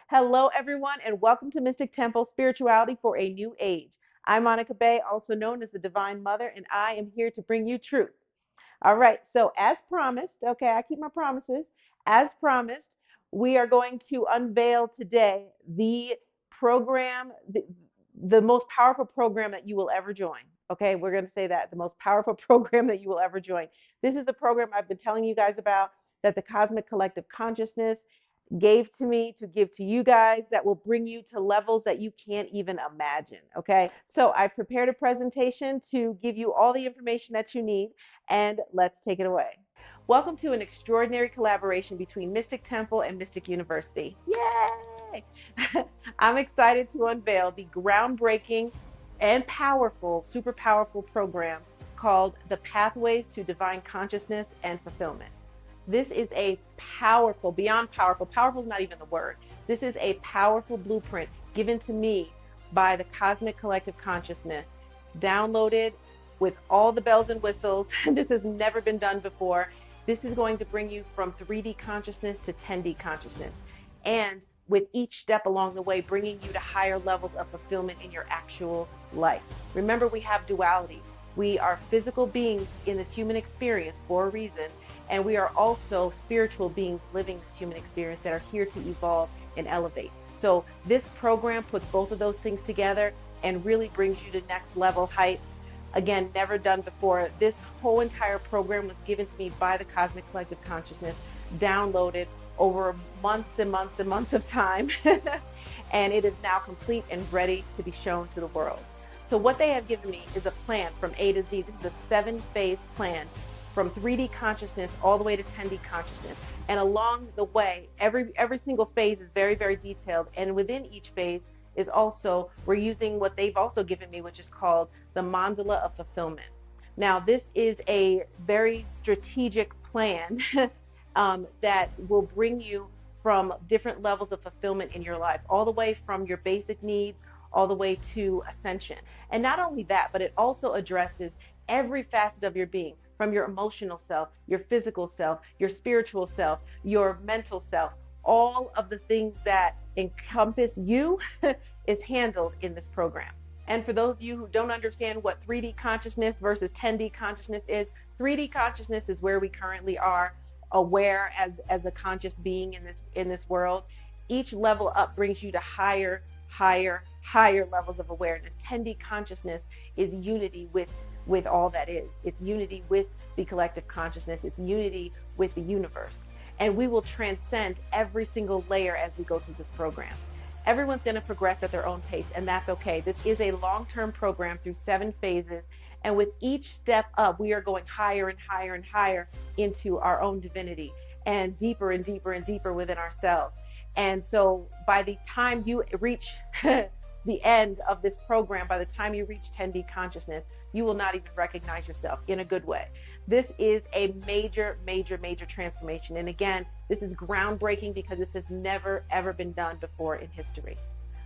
Hello, everyone, and welcome to Mystic Temple Spirituality for a New Age. I'm Monica Bay, also known as the Divine Mother, and I am here to bring you truth. All right, so as promised, okay, I keep my promises. As promised, we are going to unveil today the program, the most powerful program that you will ever join. Okay, we're going to say that the most powerful program that you will ever join. This is the program I've been telling you guys about that the Cosmic Collective Consciousness gave to me to give to you guys that will bring you to levels that you can't even imagine. Okay, so I prepared a presentation to give you all the information that you need, and let's take it away. Welcome to an extraordinary collaboration between Mystic Temple and Mystic University. Yay! I'm excited to unveil the groundbreaking and powerful, super powerful program called the Pathways to Divine Consciousness and Fulfillment. This is a powerful, beyond powerful, powerful is not even the word. This is a powerful blueprint given to me by the Cosmic Collective Consciousness, downloaded with all the bells and whistles. This has never been done before. This is going to bring you from 3D consciousness to 10D consciousness. And with each step along the way, bringing you to higher levels of fulfillment in your actual life. Remember, we have duality. We are physical beings in this human experience for a reason, and we are also spiritual beings living this human experience that are here to evolve and elevate. So this program puts both of those things together and really brings you to next level heights. Again, never done before. This whole entire program was given to me by the Cosmic Collective Consciousness, downloaded over months and months and months of time. And it is now complete and ready to be shown to the world. So what they have given me is a plan from A to Z. This is a 7-phase plan from 3D consciousness all the way to 10D consciousness. And along the way, every single phase is very, very detailed. And within each phase is also, we're using what they've also given me, which is called the mandala of fulfillment. Now, this is a very strategic plan that will bring you from different levels of fulfillment in your life, all the way from your basic needs, all the way to ascension. And not only that, but it also addresses every facet of your being, from your emotional self, your physical self, your spiritual self, your mental self. All of the things that encompass you is handled in this program. And for those of you who don't understand what 3D consciousness versus 10D consciousness is, 3D consciousness is where we currently are, aware as a conscious being in this world. Each level up brings you to higher levels of awareness. 10D consciousness is unity with all that is. It's unity with the collective consciousness. It's unity with the universe. And we will transcend every single layer as we go through this program. Everyone's going to progress at their own pace, and that's okay. This is a long-term program through 7 phases. And with each step up, we are going higher and higher and higher into our own divinity, and deeper and deeper and deeper within ourselves. And so by the time you reach the end of this program, by the time you reach 10D consciousness, you will not even recognize yourself in a good way. This is a major, major, major transformation. And again, this is groundbreaking because this has never, ever been done before in history.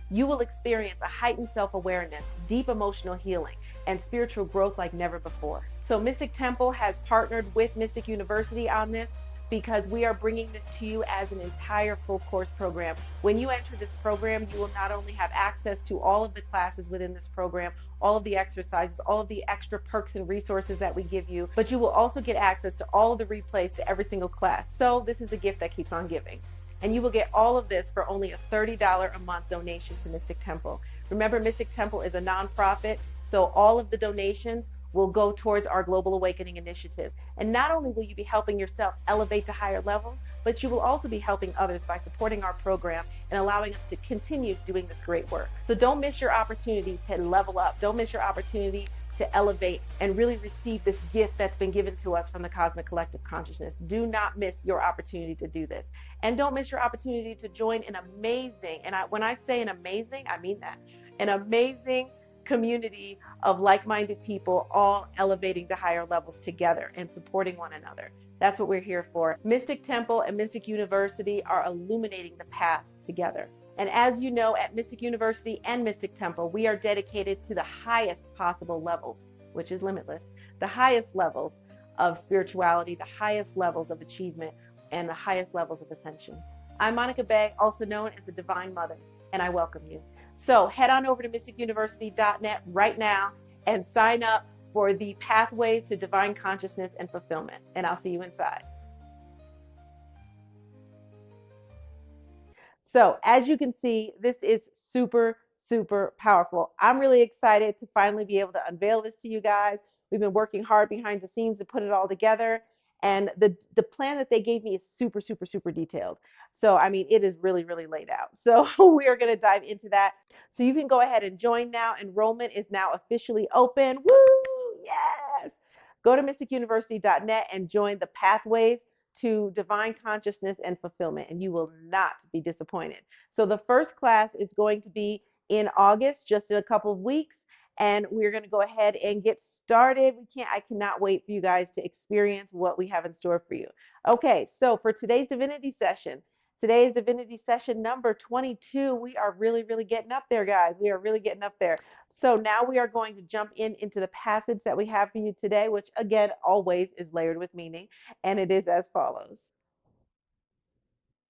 You will experience a heightened self-awareness, deep emotional healing, and spiritual growth like never before. So Mystic Temple has partnered with Mystic University on this, because we are bringing this to you as an entire full course program. When you enter this program, you will not only have access to all of the classes within this program, all of the exercises, all of the extra perks and resources that we give you, but you will also get access to all of the replays to every single class. So this is a gift that keeps on giving. And you will get all of this for only a $30 a month donation to Mystic Temple. Remember, Mystic Temple is a nonprofit, so all of the donations will go towards our Global Awakening Initiative. And not only will you be helping yourself elevate to higher levels, but you will also be helping others by supporting our program and allowing us to continue doing this great work. So don't miss your opportunity to level up. Don't miss your opportunity to elevate and really receive this gift that's been given to us from the Cosmic Collective Consciousness. Do not miss your opportunity to do this. And don't miss your opportunity to join an amazing, and when I say an amazing, I mean that, an amazing community of like-minded people, all elevating to higher levels together and supporting one another. That's what we're here for. Mystic Temple and Mystic University are illuminating the path together. And as you know, at Mystic University and Mystic Temple, we are dedicated to the highest possible levels, which is limitless, the highest levels of spirituality, the highest levels of achievement, and the highest levels of ascension. I'm Monica Bay, also known as the Divine Mother, and I welcome you. So head on over to mysticuniversity.net right now and sign up for the Pathways to Divine Consciousness and Fulfillment, and I'll see you inside. So as you can see, this is super, super powerful. I'm really excited to finally be able to unveil this to you guys. We've been working hard behind the scenes to put it all together. And the plan that they gave me is super, super, super detailed. So, I mean, it is really, really laid out. So we are going to dive into that. So you can go ahead and join now. Enrollment is now officially open. Woo! Yes! Go to mysticuniversity.net and join the Pathways to Divine Consciousness and Fulfillment, and you will not be disappointed. So the first class is going to be in August, just in a couple of weeks, and we're going to go ahead and get started. I cannot wait for you guys to experience what we have in store for you. Okay, so for today's divinity session number 22, we are really, really getting up there, guys. We are really getting up there. So now we are going to jump into the passage that we have for you today, which again, always is layered with meaning, and it is as follows.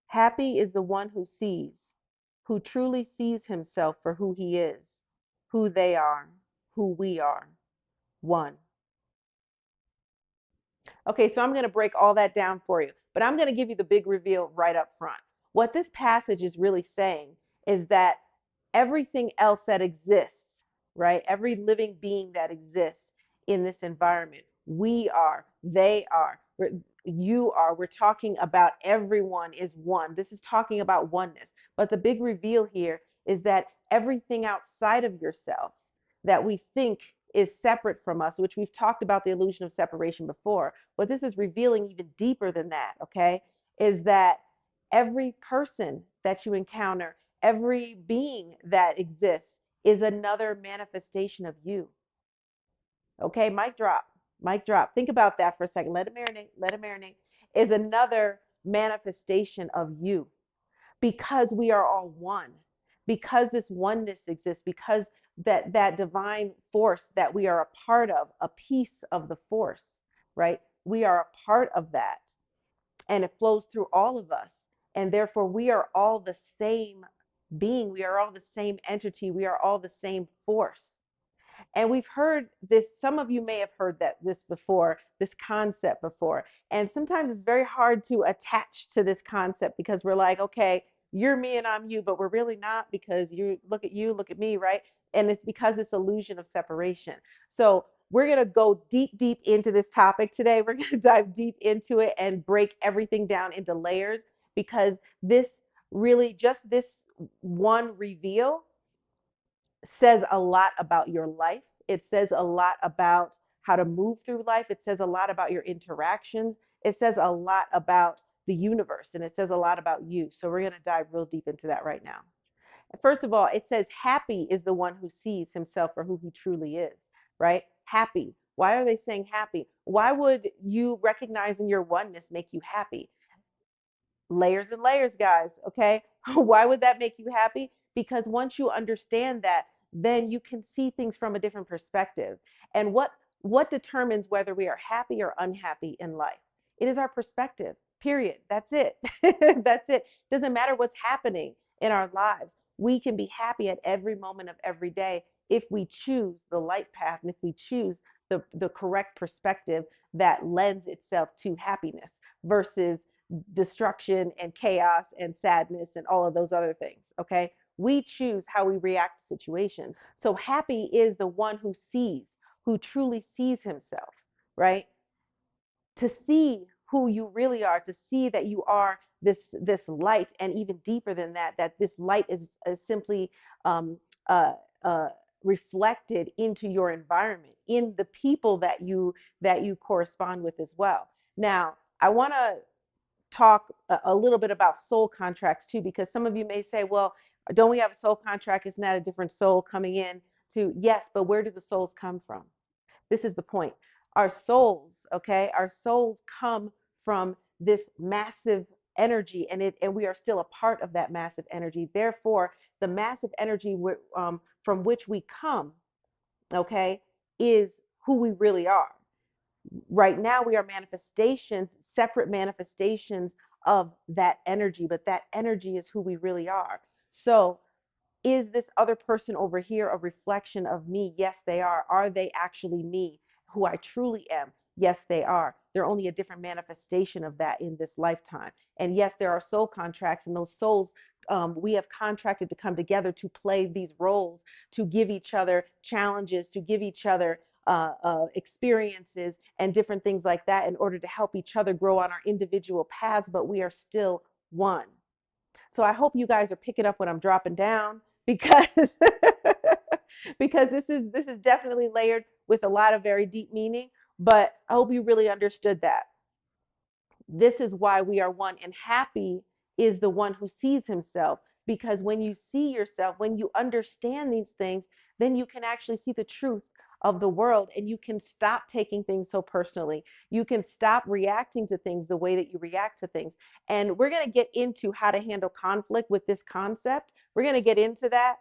Happy is the one who sees, who truly sees himself for who he is, who they are, who we are, one. Okay, so I'm going to break all that down for you, but I'm going to give you the big reveal right up front. What this passage is really saying is that everything else that exists, right? Every living being that exists in this environment, we are, they are, you are. We're talking about everyone is one. This is talking about oneness. But the big reveal here is that everything outside of yourself that we think is separate from us, which we've talked about the illusion of separation before, what this is revealing even deeper than that, okay, is that every person that you encounter, every being that exists is another manifestation of you. Okay, mic drop, mic drop. Think about that for a second. Let it marinate, let it marinate. Is another manifestation of you because we are all one, because this oneness exists, because that divine force that we are a part of, a piece of the force, right? We are a part of that, and it flows through all of us, and therefore we are all the same being, we are all the same entity, we are all the same force. And we've heard this, some of you may have heard this before, this concept before. And sometimes it's very hard to attach to this concept because we're like, okay, you're me and I'm you, but we're really not, because you, look at me, right? And it's because this illusion of separation. So we're going to go deep, deep into this topic today. We're going to dive deep into it and break everything down into layers, because this really, just this one reveal says a lot about your life. It says a lot about how to move through life. It says a lot about your interactions. It says a lot about the universe, and it says a lot about you. So we're going to dive real deep into that right now. First of all, it says happy is the one who sees himself for who he truly is, right? Happy. Why are they saying happy? Why would you recognizing your oneness make you happy? Layers and layers, guys, okay? Why would that make you happy? Because once you understand that, then you can see things from a different perspective. And what determines whether we are happy or unhappy in life? It is our perspective. Period. That's it. That's it. Doesn't matter what's happening in our lives. We can be happy at every moment of every day if we choose the light path and if we choose the correct perspective that lends itself to happiness versus destruction and chaos and sadness and all of those other things. Okay. We choose how we react to situations. So happy is the one who sees, who truly sees himself, right? To see who you really are, to see that you are this light, and even deeper than that, that this light is simply um, uh, uh, reflected into your environment, in the people that you correspond with as well. Now, I want to talk a little bit about soul contracts too, because some of you may say, well, don't we have a soul contract? Isn't that a different soul coming in to, yes, but where do the souls come from? This is the point. Our souls, okay, our souls come from this massive energy, and we are still a part of that massive energy. Therefore, the massive energy from which we come, okay, is who we really are. Right now, we are manifestations, separate manifestations of that energy, but that energy is who we really are. So is this other person over here a reflection of me? Yes, they are. Are they actually me, who I truly am? Yes, they are. They're only a different manifestation of that in this lifetime. And yes, there are soul contracts, and those souls, we have contracted to come together to play these roles, to give each other challenges, to give each other experiences and different things like that in order to help each other grow on our individual paths, but we are still one. So I hope you guys are picking up what I'm dropping down because because this is definitely layered with a lot of very deep meaning, but I hope you really understood that. This is why we are one. And happy is the one who sees himself. Because when you see yourself, when you understand these things, then you can actually see the truth of the world and you can stop taking things so personally. You can stop reacting to things the way that you react to things. And we're going to get into how to handle conflict with this concept. We're going to get into that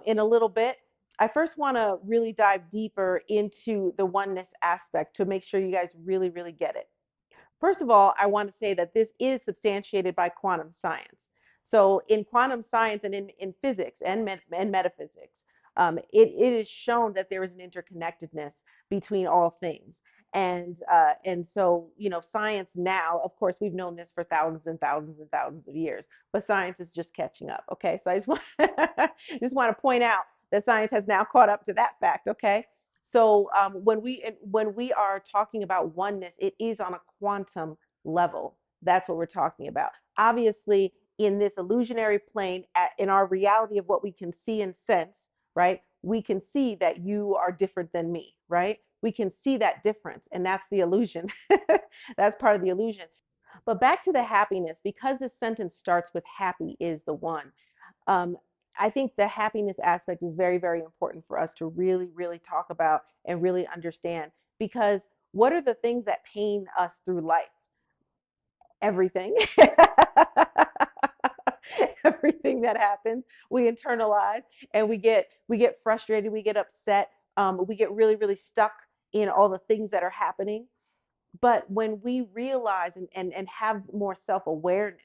in a little bit. I first want to really dive deeper into the oneness aspect to make sure you guys really, really get it. First of all, I want to say that this is substantiated by quantum science. So, in quantum science and in physics and metaphysics, it is shown that there is an interconnectedness between all things. And so, science now, of course, we've known this for thousands and thousands and thousands of years, but science is just catching up. Okay. So, I just want, just want to point out that science has now caught up to that fact. Okay. So when we are talking about oneness, it is on a quantum level. That's what we're talking about. Obviously, in this illusionary plane, in our reality of what we can see and sense, right? We can see that you are different than me, right? We can see that difference, and that's the illusion. That's part of the illusion. But back to the happiness, because this sentence starts with happy is the one. Um, I think the happiness aspect is very, very important for us to really, really talk about and really understand because what are the things that pain us through life? Everything. Everything that happens, we internalize and we get frustrated, we get upset, we get really, really stuck in all the things that are happening. But when we realize and have more self awareness,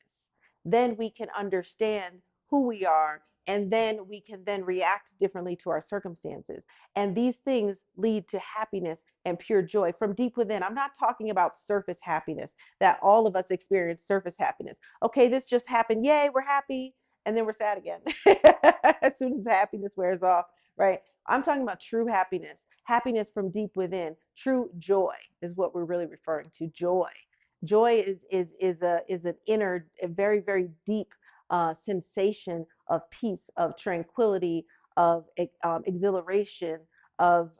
then we can understand who we are. And then we can then react differently to our circumstances. And these things lead to happiness and pure joy from deep within. I'm not talking about surface happiness that all of us experience surface happiness. Okay, this just happened. Yay, we're happy. And then we're sad again as soon as the happiness wears off, right? I'm talking about true happiness, happiness from deep within. True joy is what we're really referring to. Joy. Joy is an inner, a very, very deep sensation of peace, of tranquility, of exhilaration, of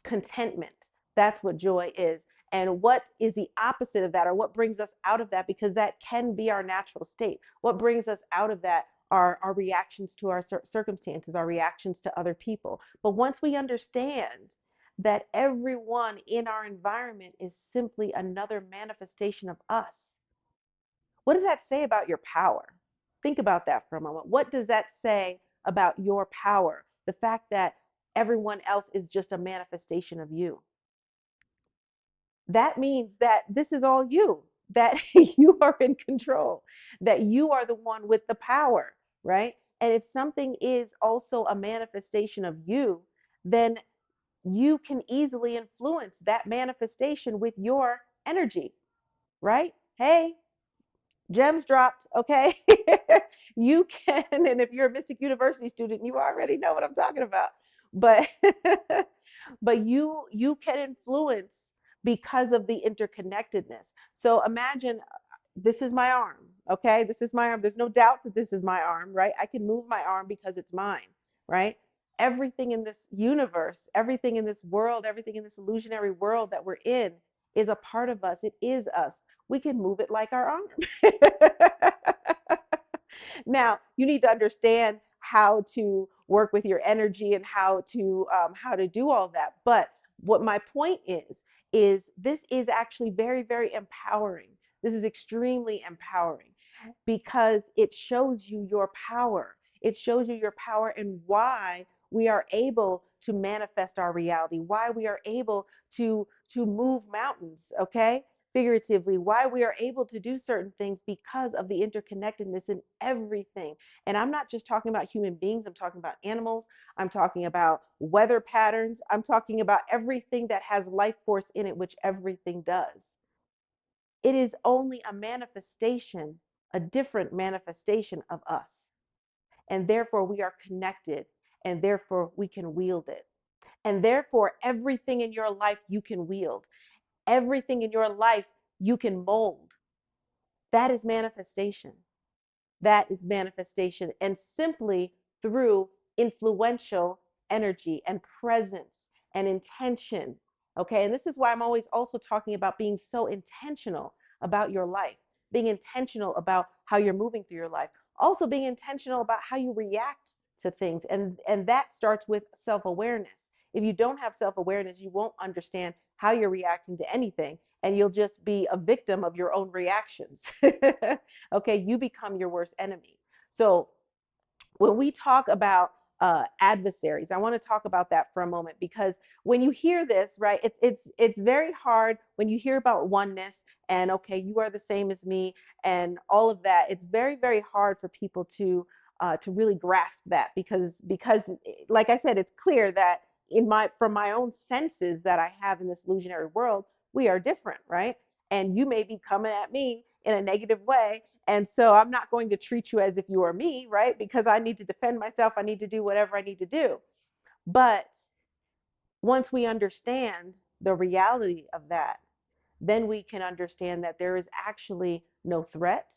contentment. That's what joy is. And what is the opposite of that, or what brings us out of that? Because that can be our natural state. What brings us out of that are our reactions to our circumstances, our reactions to other people. But once we understand that everyone in our environment is simply another manifestation of us, what does that say about your power? Think about that for a moment. What does that say about your power? The fact that everyone else is just a manifestation of you. That means that this is all you, that you are in control, that you are the one with the power, right? And if something is also a manifestation of you, then you can easily influence that manifestation with your energy, right? Hey, gems dropped, okay? You can, and if you're a Mystic University student, you already know what I'm talking about. But but you can influence because of the interconnectedness. So imagine this is my arm, okay? This is my arm. There's no doubt that this is my arm, right? I can move my arm because it's mine, right? Everything in this universe, everything in this world, everything in this illusionary world that we're in is a part of us. It is us. We can move it like our arm. Now, you need to understand how to work with your energy and how to do all that. But what my point is this is actually very, very empowering. This is extremely empowering because it shows you your power. It shows you your power and why we are able to manifest our reality, why we are able to move mountains, okay? figuratively, why we are able to do certain things because of the interconnectedness in everything. And I'm not just talking about human beings, I'm talking about animals, I'm talking about weather patterns, I'm talking about everything that has life force in it, which everything does. It is only a manifestation, a different manifestation of us. And therefore, we are connected, and therefore, we can wield it. And therefore, everything in your life you can wield, everything in your life you can mold. That is manifestation. That is manifestation. And simply through influential energy and presence and intention. Okay. And this is why I'm always also talking about being so intentional about your life, being intentional about how you're moving through your life, also being intentional about how you react to things. And that starts with self-awareness. If you don't have self-awareness, you won't understand how you're reacting to anything, and you'll just be a victim of your own reactions. Okay, you become your worst enemy. So when we talk about adversaries, I want to talk about that for a moment, because when you hear this, right, it's very hard when you hear about oneness and okay, you are the same as me and all of that. It's very, very hard for people to really grasp that, because like I said, it's clear that in my from my own senses that I have in this illusionary world, we are different, right? And you may be coming at me in a negative way, and so I'm not going to treat you as if you are me, right? Because I need to defend myself. I need to do whatever I need to do. But once we understand the reality of that, then we can understand that there is actually no threat,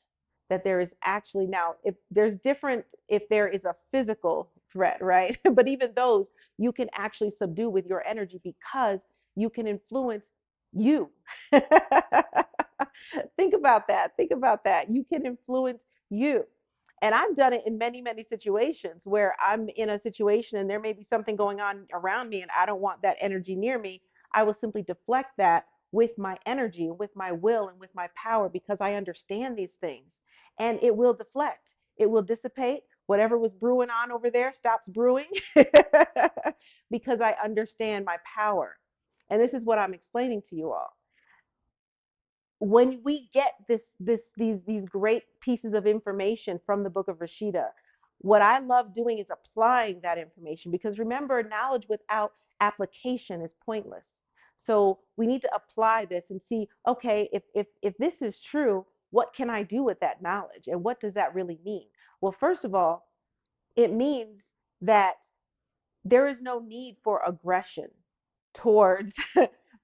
that there is actually now, if there's different, if there is a physical threat, right? But even those you can actually subdue with your energy, because you can influence you. Think about that. Think about that. You can influence you. And I've done it in many, many situations where I'm in a situation and there may be something going on around me and I don't want that energy near me. I will simply deflect that with my energy, with my will, and with my power, because I understand these things. And it will deflect, it will dissipate. Whatever was brewing on over there stops brewing because I understand my power. And this is what I'm explaining to you all. When we get these great pieces of information from the book of Rashida, what I love doing is applying that information, because remember, knowledge without application is pointless. So we need to apply this and see, okay, if this is true, what can I do with that knowledge, and what does that really mean? Well, first of all, it means that there is no need for aggression towards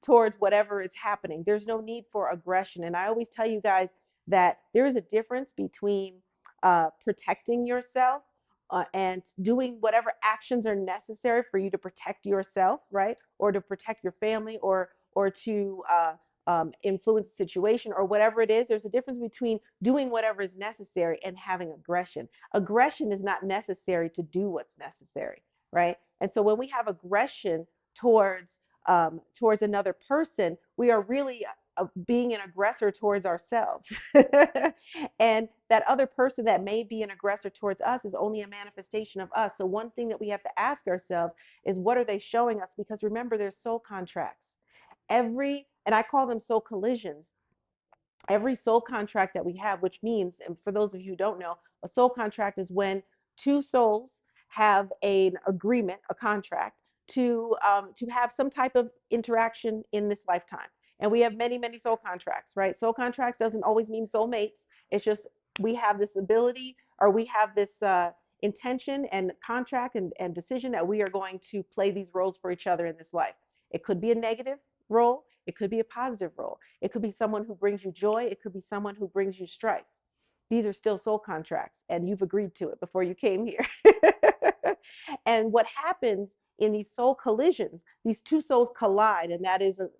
towards whatever is happening. There's no need for aggression. And I always tell you guys that there is a difference between protecting yourself and doing whatever actions are necessary for you to protect yourself, right? Or to protect your family, or to influence the situation, or whatever it is. There's a difference between doing whatever is necessary and having aggression. Aggression is not necessary to do what's necessary, right? And so when we have aggression towards another person, we are really being an aggressor towards ourselves. And that other person that may be an aggressor towards us is only a manifestation of us. So one thing that we have to ask ourselves is, what are they showing us? Because remember, there's soul contracts. And I call them soul collisions. Every soul contract that we have, which means, and for those of you who don't know, a soul contract is when two souls have an agreement, a contract, to have some type of interaction in this lifetime. And we have many, many soul contracts, right? Soul contracts doesn't always mean soulmates. It's just we have this ability, or we have this intention and contract and decision that we are going to play these roles for each other in this life. It could be a negative role. It could be a positive role. It could be someone who brings you joy. It could be someone who brings you strife. These are still soul contracts, and you've agreed to it before you came here. And what happens in these soul collisions, these two souls collide, and that is an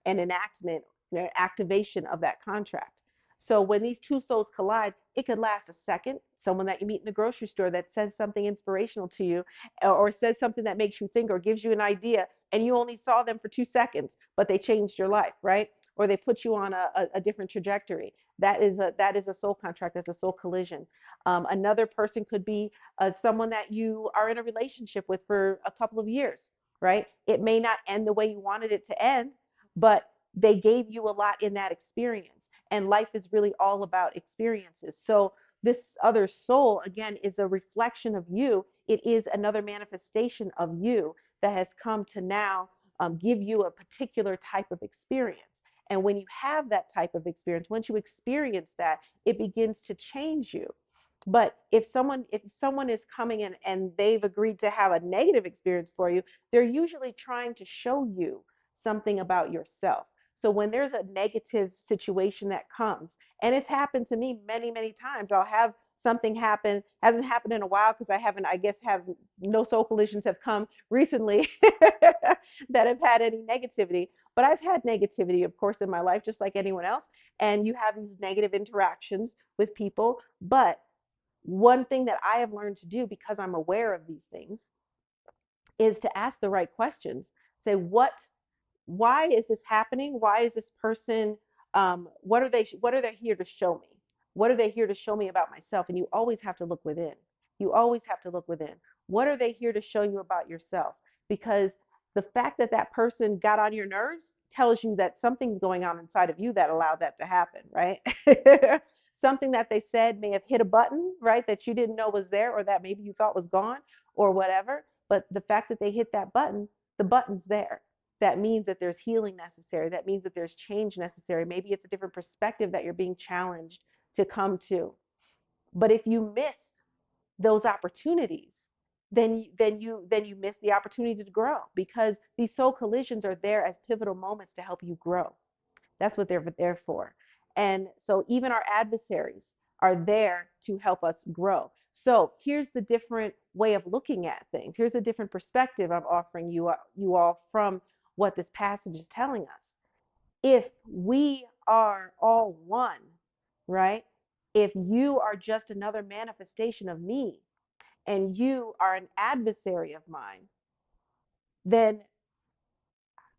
enactment, an activation of that contract. So when these two souls collide, it could last a second. Someone that you meet in the grocery store that says something inspirational to you, or says something that makes you think or gives you an idea, and you only saw them for 2 seconds, but they changed your life, right? Or they put you on a different trajectory. That is a soul contract. That's a soul collision. Another person could be someone that you are in a relationship with for a couple of years, right? It may not end the way you wanted it to end, but they gave you a lot in that experience. And life is really all about experiences. So this other soul, again, is a reflection of you. It is another manifestation of you that has come to now give you a particular type of experience. And when you have that type of experience, once you experience that, it begins to change you. But if someone is coming in and they've agreed to have a negative experience for you, they're usually trying to show you something about yourself. So when there's a negative situation that comes, and it's happened to me many, many times, I'll have something happen, hasn't happened in a while because I haven't, I guess, have no soul collisions have come recently that have had any negativity. But I've had negativity, of course, in my life, just like anyone else. And you have these negative interactions with people. But one thing that I have learned to do because I'm aware of these things is to ask the right questions. Say, why is this happening? Why is this person, what are they here to show me? What are they here to show me about myself? And you always have to look within. You always have to look within. What are they here to show you about yourself? Because the fact that that person got on your nerves tells you that something's going on inside of you that allowed that to happen, right? Something that they said may have hit a button, right, that you didn't know was there, or that maybe you thought was gone or whatever. But the fact that they hit that button, the button's there. That means that there's healing necessary. That means that there's change necessary. Maybe it's a different perspective that you're being challenged to come to. But if you miss those opportunities, then you miss the opportunity to grow, because these soul collisions are there as pivotal moments to help you grow. That's what they're there for. And so even our adversaries are there to help us grow. So here's the different way of looking at things. Here's a different perspective I'm offering you all from what this passage is telling us. If we are all one, right? If you are just another manifestation of me and you are an adversary of mine, then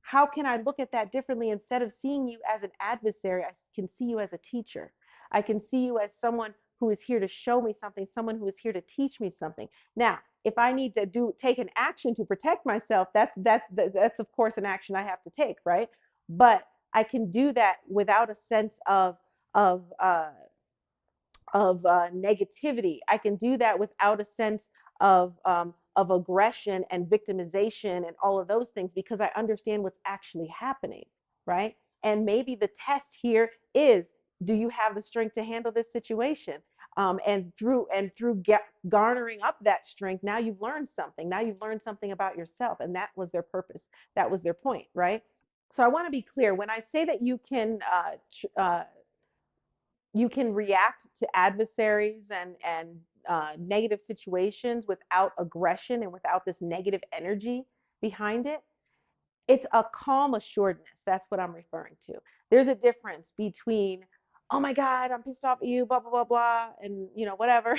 how can I look at that differently? Instead of seeing you as an adversary, I can see you as a teacher. I can see you as someone who is here to show me something, someone who is here to teach me something. Now, if I need to take an action to protect myself, that's of course an action I have to take, right? But I can do that without a sense of negativity. I can do that without a sense of aggression and victimization and all of those things, because I understand what's actually happening, right? And maybe the test here is, do you have the strength to handle this situation? And through garnering up that strength, now you've learned something. Now you've learned something about yourself, and that was their purpose. That was their point, right? So I want to be clear when I say that you can react to adversaries and negative situations without aggression and without this negative energy behind it. It's a calm assuredness. That's what I'm referring to. There's a difference between, oh my God, I'm pissed off at you, blah, blah, blah, blah, and whatever.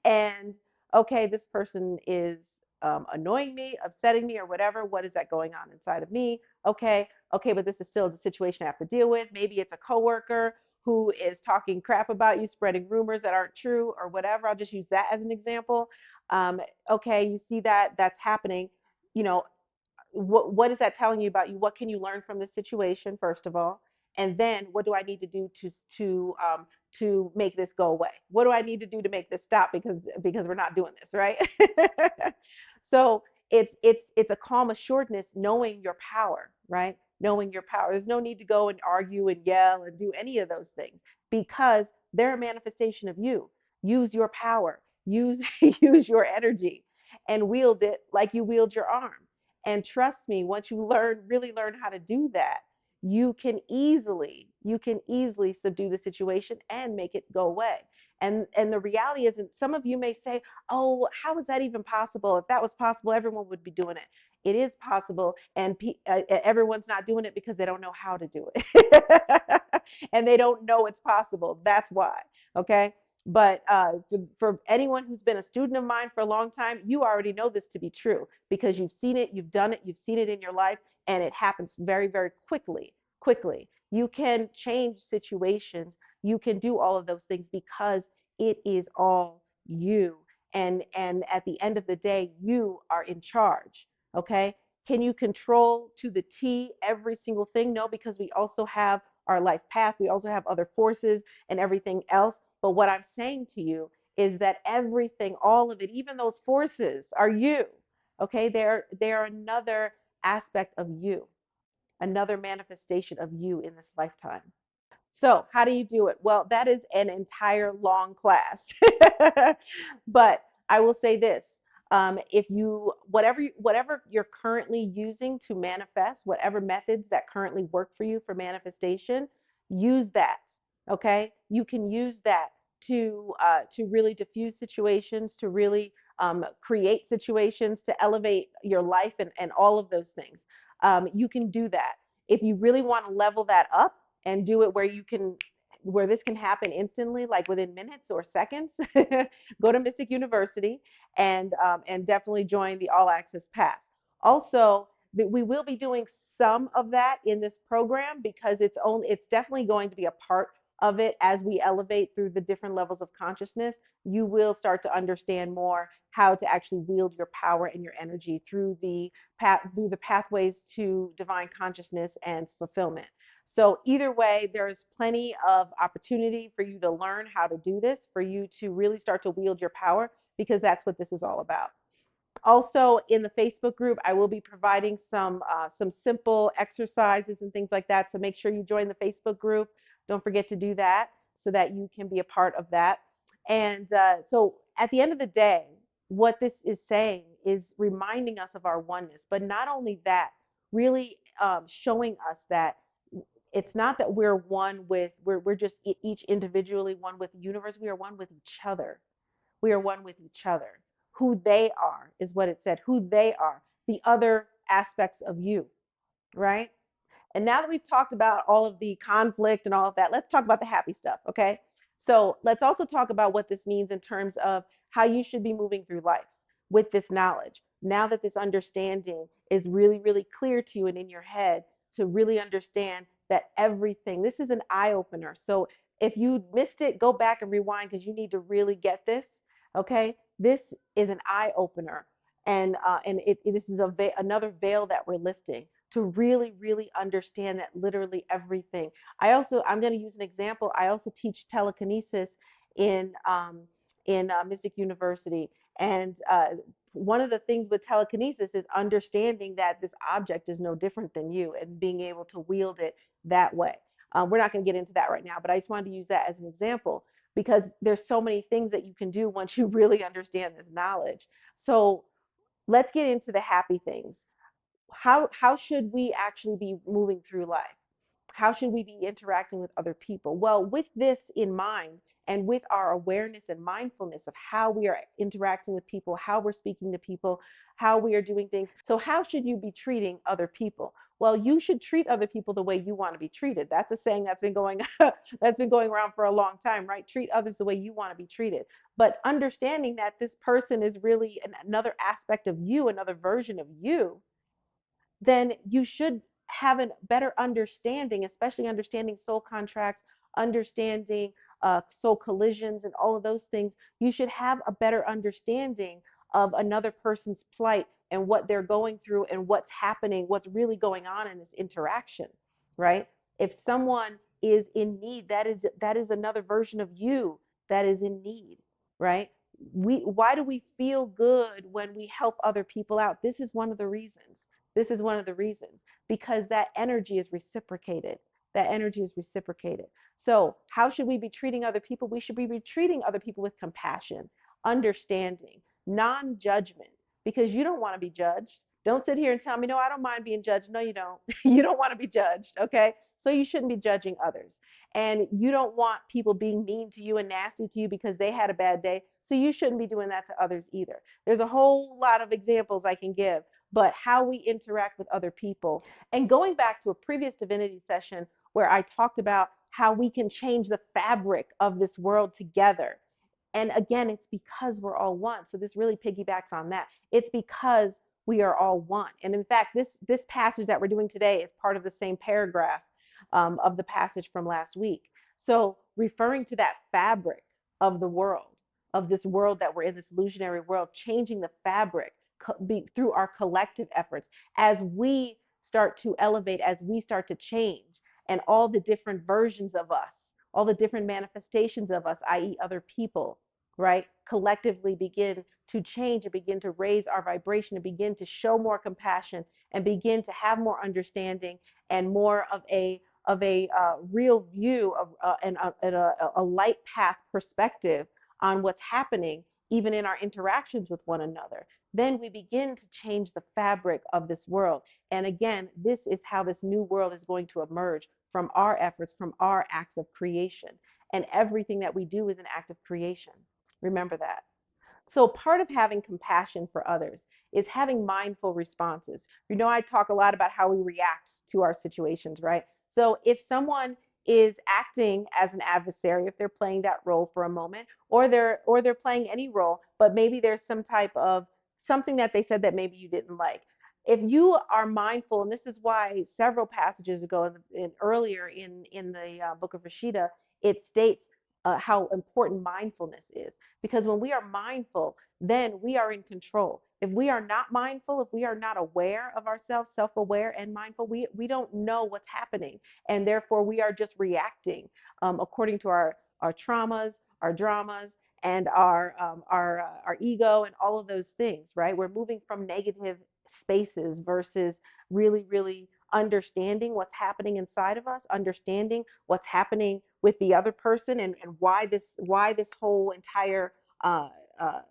And okay, this person is annoying me, upsetting me, or whatever. What is that going on inside of me? Okay, but this is still the situation I have to deal with. Maybe it's a coworker who is talking crap about you, spreading rumors that aren't true, or whatever. I'll just use that as an example. Um, okay, you see that's happening. You know, what is that telling you about you? What can you learn from this situation, first of all? And then what do I need to do to make this go away? What do I need to do to make this stop? Because we're not doing this, right? So it's a calm assuredness, knowing your power, right? Knowing your power. There's no need to go and argue and yell and do any of those things, because they're a manifestation of you. Use your power. Use use your energy and wield it like you wield your arm. And trust me, once you really learn how to do that, you can easily subdue the situation and make it go away. And the reality is, and some of you may say, "Oh, how is that even possible? If that was possible, everyone would be doing it." It is possible, and everyone's not doing it because they don't know how to do it, and they don't know it's possible. That's why. Okay. But for anyone who's been a student of mine for a long time, you already know this to be true, because you've seen it, you've done it, you've seen it in your life, and it happens very, very quickly. Quickly. You can change situations. You can do all of those things because it is all you. And at the end of the day, you are in charge. Okay? Can you control to the T every single thing? No, because we also have our life path, we also have other forces and everything else. But what I'm saying to you is that everything, all of it, even those forces are you. Okay, they're another aspect of you, another manifestation of you in this lifetime. So, how do you do it? Well, that is an entire long class. But I will say this, if you, whatever you're currently using to manifest, whatever methods that currently work for you for manifestation, use that. Okay, you can use that to really diffuse situations, to really create situations, to elevate your life, and all of those things. You can do that. If you really want to level that up and do it where this can happen instantly, like within minutes or seconds, go to Mystic University and definitely join the All Access Pass. Also, that we will be doing some of that in this program because it's definitely going to be a part of it as we elevate through the different levels of consciousness. You will start to understand more how to actually wield your power and your energy through the pathways to divine consciousness and fulfillment. So either way, there's plenty of opportunity for you to learn how to do this, for you to really start to wield your power, because that's what this is all about. Also, in the Facebook group, I will be providing some simple exercises and things like that. So make sure you join the Facebook group. Don't forget to do that so that you can be a part of that. And so at the end of the day, what this is saying is reminding us of our oneness, but not only that, really showing us that it's not that we're we're just each individually one with the universe. We are one with each other. We are one with each other. Who they are is what it said, who they are, the other aspects of you, right? And now that we've talked about all of the conflict and all of that, let's talk about the happy stuff, okay? So let's also talk about what this means in terms of how you should be moving through life with this knowledge. Now that this understanding is really, really clear to you and in your head, to really understand that everything, this is an eye opener. So if you missed it, go back and rewind because you need to really get this, okay? This is an eye opener. This is another veil that we're lifting to really, really understand that literally everything. I'm going to use an example. I also teach telekinesis in Mystic University, and one of the things with telekinesis is understanding that this object is no different than you and being able to wield it that way. We're not going to get into that right now, but I just wanted to use that as an example because there's so many things that you can do once you really understand this knowledge. So let's get into the happy things. How should we actually be moving through life? How should we be interacting with other people? Well, with this in mind and with our awareness and mindfulness of how we are interacting with people, how we're speaking to people, how we are doing things. So how should you be treating other people? Well, you should treat other people the way you want to be treated. That's a saying that's been going that's been going around for a long time, right? Treat others the way you want to be treated. But understanding that this person is really another aspect of you, another version of you, then you should have a better understanding, especially understanding soul contracts, understanding soul collisions, and all of those things. You should have a better understanding of another person's plight and what they're going through and what's happening, what's really going on in this interaction, right? If someone is in need, that is another version of you that is in need, right? Why do we feel good when we help other people out? This is one of the reasons because that energy is reciprocated. That energy is reciprocated. So, how should we be treating other people? We should be treating other people with compassion, understanding, non judgment, because you don't want to be judged. Don't sit here and tell me, no, I don't mind being judged. No, you don't. You don't want to be judged. Okay. So, you shouldn't be judging others. And you don't want people being mean to you and nasty to you because they had a bad day. So, you shouldn't be doing that to others either. There's a whole lot of examples I can give, but how we interact with other people. And going back to a previous divinity session where I talked about how we can change the fabric of this world together. And again, it's because we're all one. So this really piggybacks on that. It's because we are all one. And in fact, this passage that we're doing today is part of the same paragraph of the passage from last week. So referring to that fabric of the world, of this world that we're in, this illusionary world, changing the fabric through our collective efforts as we start to elevate, as we start to change, and all the different versions of us, all the different manifestations of us, i.e., other people, right, collectively begin to change and begin to raise our vibration and begin to show more compassion and begin to have more understanding and more of a real view of and a light path perspective on what's happening even in our interactions with one another, then we begin to change the fabric of this world. And again, this is how this new world is going to emerge from our efforts, from our acts of creation. And everything that we do is an act of creation. Remember that. So, part of having compassion for others is having mindful responses. I talk a lot about how we react to our situations, right? So, if someone is acting as an adversary, if they're playing that role for a moment, or they're playing any role, but maybe there's some type of something that they said that maybe you didn't like. If you are mindful, and this is why several passages ago, earlier in the book of Rashida, it states how important mindfulness is, because when we are mindful, then we are in control. If we are not mindful, if we are not aware of ourselves, self-aware and mindful, we don't know what's happening. And therefore, we are just reacting according to our traumas, our dramas, and our ego and all of those things, right? We're moving from negative spaces versus really, really understanding what's happening inside of us, understanding what's happening with the other person, and why this whole entire uh, uh,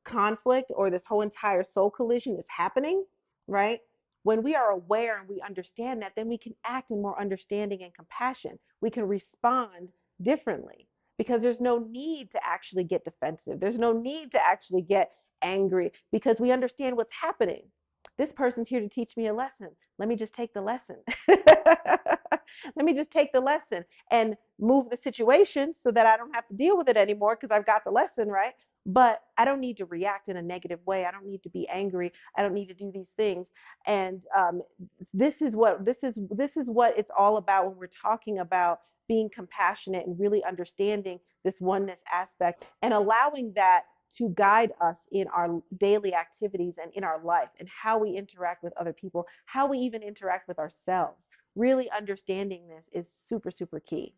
conflict or this whole entire soul collision is happening, right? When we are aware and we understand that, then we can act in more understanding and compassion. We can respond differently because there's no need to actually get defensive. There's no need to actually get angry because we understand what's happening. This person's here to teach me a lesson. Let me just take the lesson. Let me just take the lesson and move the situation so that I don't have to deal with it anymore because I've got the lesson, right? But I don't need to react in a negative way. I don't need to be angry. I don't need to do these things. And this is what it's all about when we're talking about being compassionate and really understanding this oneness aspect and allowing that to guide us in our daily activities and in our life and how we interact with other people, how we even interact with ourselves. Really understanding this is super, super key.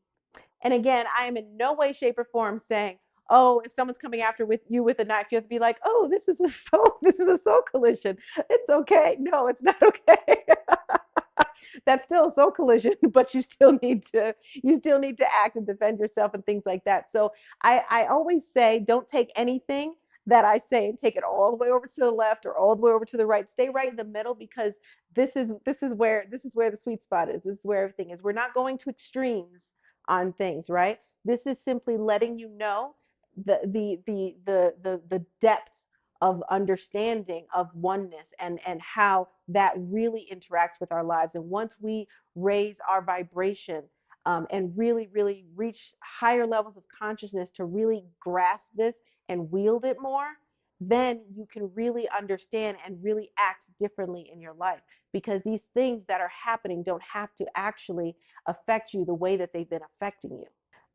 And again, I am in no way, shape, or form saying, oh, if someone's coming after with you with a knife, you have to be like, oh, this is a soul collision. It's okay. No, it's not okay. That's still a soul collision, but you still need to act and defend yourself and things like that. So I always say, don't take anything that I say and take it all the way over to the left or all the way over to the right. Stay right in the middle because this is where the sweet spot is. This is where everything is. We're not going to extremes on things, right? This is simply letting you know the depth of understanding of oneness and how that really interacts with our lives. And once we raise our vibration and really, really reach higher levels of consciousness to really grasp this and wield it more, then you can really understand and really act differently in your life because these things that are happening don't have to actually affect you the way that they've been affecting you.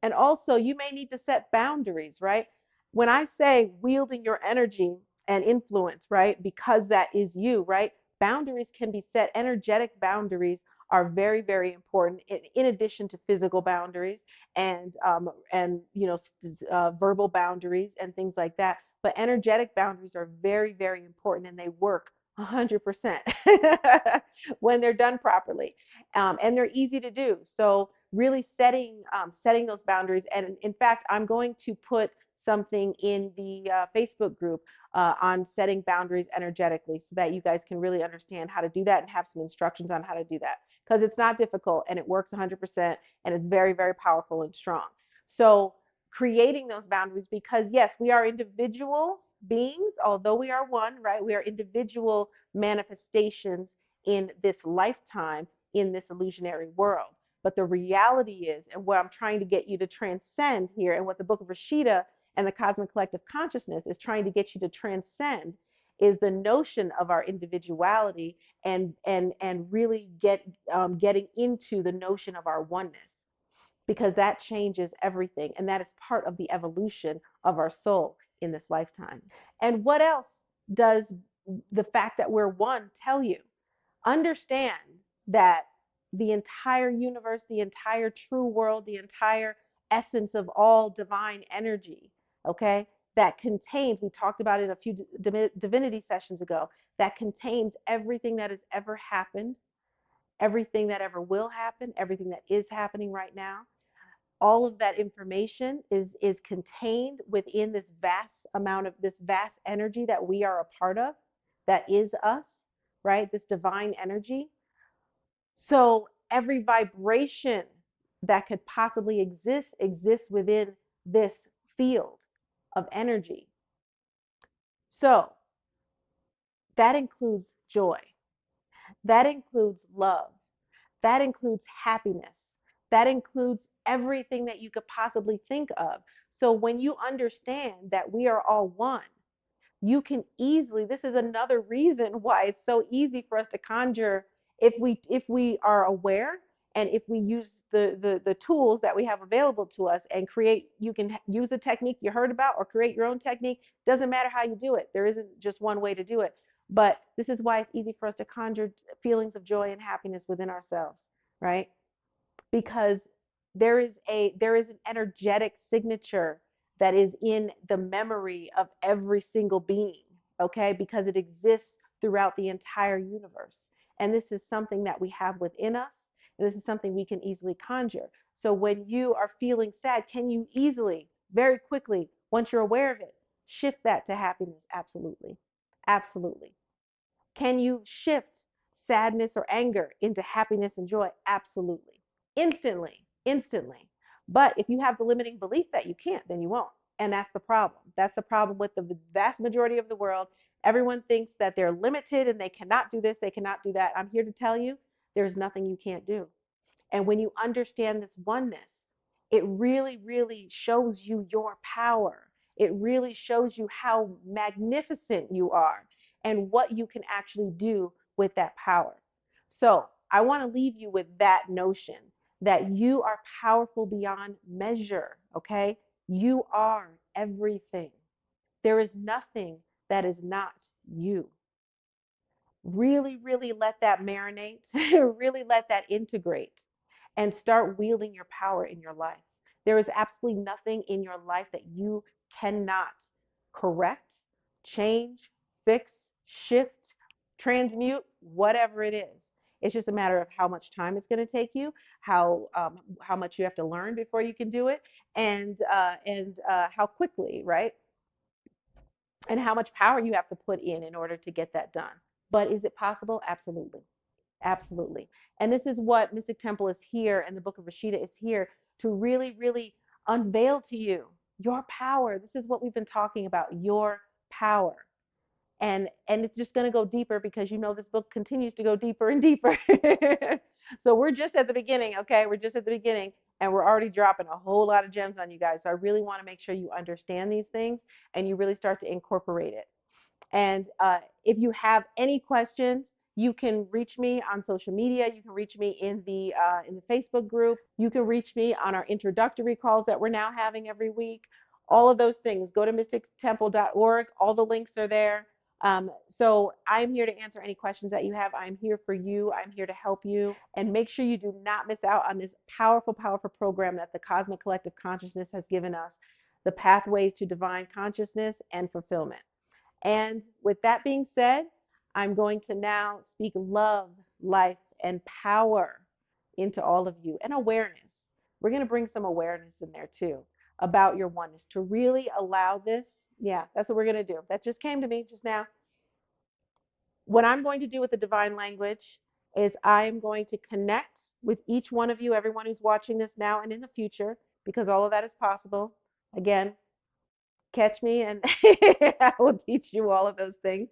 And also, you may need to set boundaries, right? When I say wielding your energy and influence, right? Because that is you, right? Boundaries can be set. Energetic boundaries are very, very important in addition to physical boundaries and verbal boundaries and things like that. But energetic boundaries are very, very important and they work 100% when they're done properly. And they're easy to do. So really setting those boundaries. And in fact, I'm going to put something in the Facebook group on setting boundaries energetically so that you guys can really understand how to do that and have some instructions on how to do that because it's not difficult and it works 100% and it's very, very powerful and strong. So creating those boundaries because yes, we are individual beings, although we are one, right? We are individual manifestations in this lifetime in this illusionary world. But the reality is, and what I'm trying to get you to transcend here, and what the book of Rashida and the cosmic collective consciousness is trying to get you to transcend, is the notion of our individuality and really getting into the notion of our oneness because that changes everything and that is part of the evolution of our soul in this lifetime. And what else does the fact that we're one tell you. Understand that the entire universe, the entire true world, the entire essence of all divine energy, okay, that contains, we talked about it in a few divinity sessions ago, that contains everything that has ever happened, everything that ever will happen, everything that is happening right now. All of that information is contained within this vast amount of this vast energy that we are a part of, that is us, right? This divine energy. So every vibration that could possibly exist exists within this field of energy. So that includes joy, that includes love, that includes happiness, that includes everything that you could possibly think of. So when you understand that we are all one, you can easily, this is another reason why it's so easy for us to conjure if we are aware, and if we use the tools that we have available to us and create. You can use a technique you heard about or create your own technique. Doesn't matter how you do it, there isn't just one way to do it. But this is why it's easy for us to conjure feelings of joy and happiness within ourselves, right? Because there is an energetic signature that is in the memory of every single being, okay? Because it exists throughout the entire universe. And this is something that we have within us, and this is something we can easily conjure. So when you are feeling sad, can you easily, very quickly, once you're aware of it, shift that to happiness? Absolutely. Absolutely. Can you shift sadness or anger into happiness and joy? Absolutely. Instantly, instantly. But if you have the limiting belief that you can't, then you won't. And that's the problem. That's the problem with the vast majority of the world. Everyone thinks that they're limited and they cannot do this, they cannot do that. I'm here to tell you there's nothing you can't do. And when you understand this oneness, it really, really shows you your power. It really shows you how magnificent you are and what you can actually do with that power. So I want to leave you with that notion that you are powerful beyond measure, okay? You are everything. There is nothing that is not you. Really, really let that marinate, really let that integrate, and start wielding your power in your life. There is absolutely nothing in your life that you cannot correct, change, fix, shift, transmute, whatever it is. It's just a matter of how much time it's going to take you, how much you have to learn before you can do it, and how quickly, right? And how much power you have to put in order to get that done. But is it possible? Absolutely. Absolutely. And this is what Mystic Temple is here, and the Book of Rashida is here to really, really unveil to you your power. This is what we've been talking about, your power. And it's just going to go deeper, because you know this book continues to go deeper and deeper. So we're just at the beginning, okay? We're just at the beginning, and we're already dropping a whole lot of gems on you guys. So I really want to make sure you understand these things and you really start to incorporate it. And if you have any questions, you can reach me on social media. You can reach me in the Facebook group. You can reach me on our introductory calls that we're now having every week. All of those things. Go to mystictemple.org. All the links are there. So I'm here to answer any questions that you have. I'm here for you. I'm here to help you. And make sure you do not miss out on this powerful, powerful program that the Cosmic Collective Consciousness has given us, the Pathways to Divine Consciousness and Fulfillment. And with that being said, I'm going to now speak love, life, and power into all of you, and awareness. We're going to bring some awareness in there too about your oneness to really allow this. Yeah, that's what we're going to do. That just came to me just now. What I'm going to do with the divine language is I'm going to connect with each one of you, everyone who's watching this now and in the future, because all of that is possible. Again, catch me and I will teach you all of those things.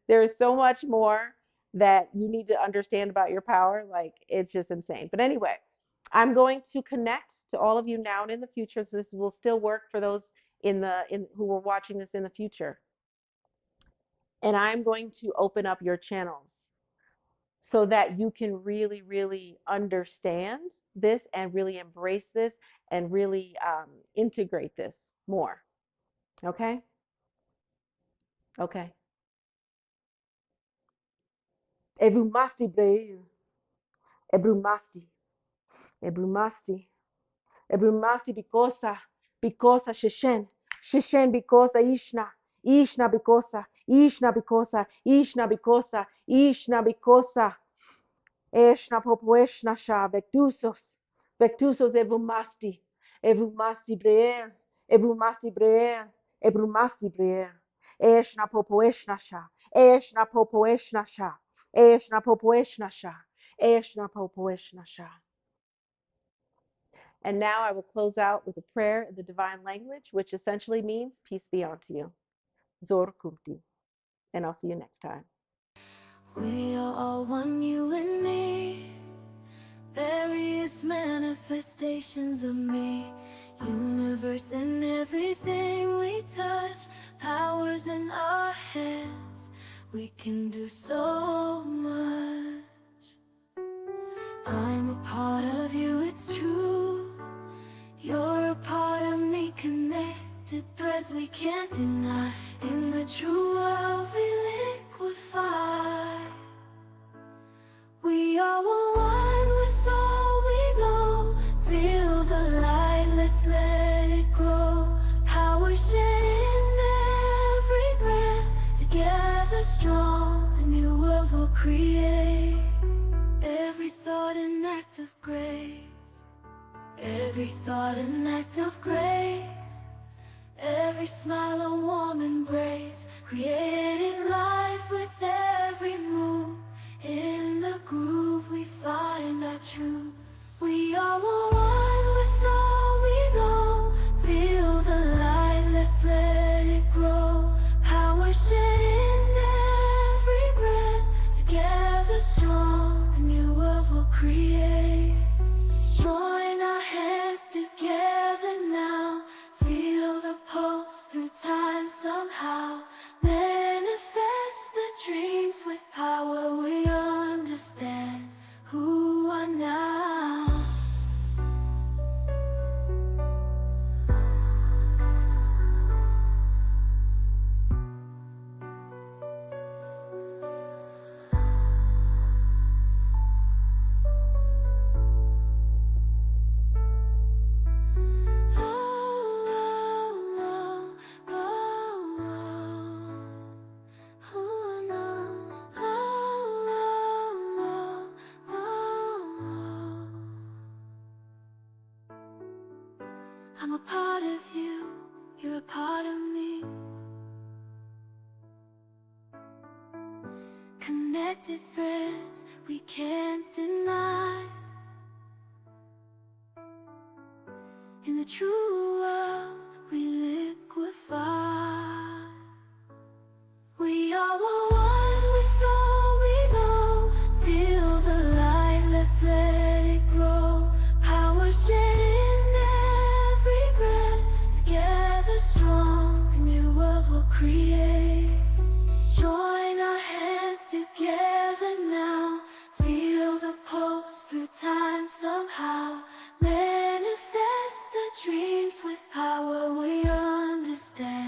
There is so much more that you need to understand about your power. Like, it's just insane. But anyway, I'm going to connect to all of you now and in the future. So this will still work for those in who are watching this in the future. And I'm going to open up your channels so that you can really, really understand this and really embrace this and really integrate this more. Okay? Okay. Ebrumasti breu. Ebrumasti. Ebrumasti. Ebrumasti because Shishen. Shishen because Ishna. Ishna because Ishna because Ishna because Ishna because Eshna popoeshna sha vectusos evumasti breer, evumasti breer, ebrumasti breer, eshna popoeshna sha, eshna popoeshna sha, eshna popoeshna sha, eshna popoeshna sha. And now I will close out with a prayer in the divine language, which essentially means peace be unto you. Zor kumti. And I'll see you next time. We are all one, you and me. Various manifestations of me. Universe in everything we touch. Powers in our hands. We can do so much. I'm a part of you, it's true. You're a part of me, connected threads we can't deny. In the true world we liquefy. We are one with all we know. Feel the light, let's let it grow. Power shed in every breath. Together strong, a new world will create. Every thought an act of grace. Every thought an act of grace. Every smile a warm embrace. Creating life with every move. In the groove we find our truth. We are one with all we know. Feel the light, let's let it grow. Power shed in every breath. Together strong, a new world will create. Join our hands together now. Feel the pulse through time somehow. Manifest the dreams with power. We understand who are now. I'm a part of you, you're a part of me. Connected threads we can't deny. In the true world we liquefy. We are one with all we know. Feel the light, let's let it grow. Power shed in every breath. Together strong, a new world will create. Join our hands together now. Feel the pulse through time somehow. Manifest the dreams with power. We understand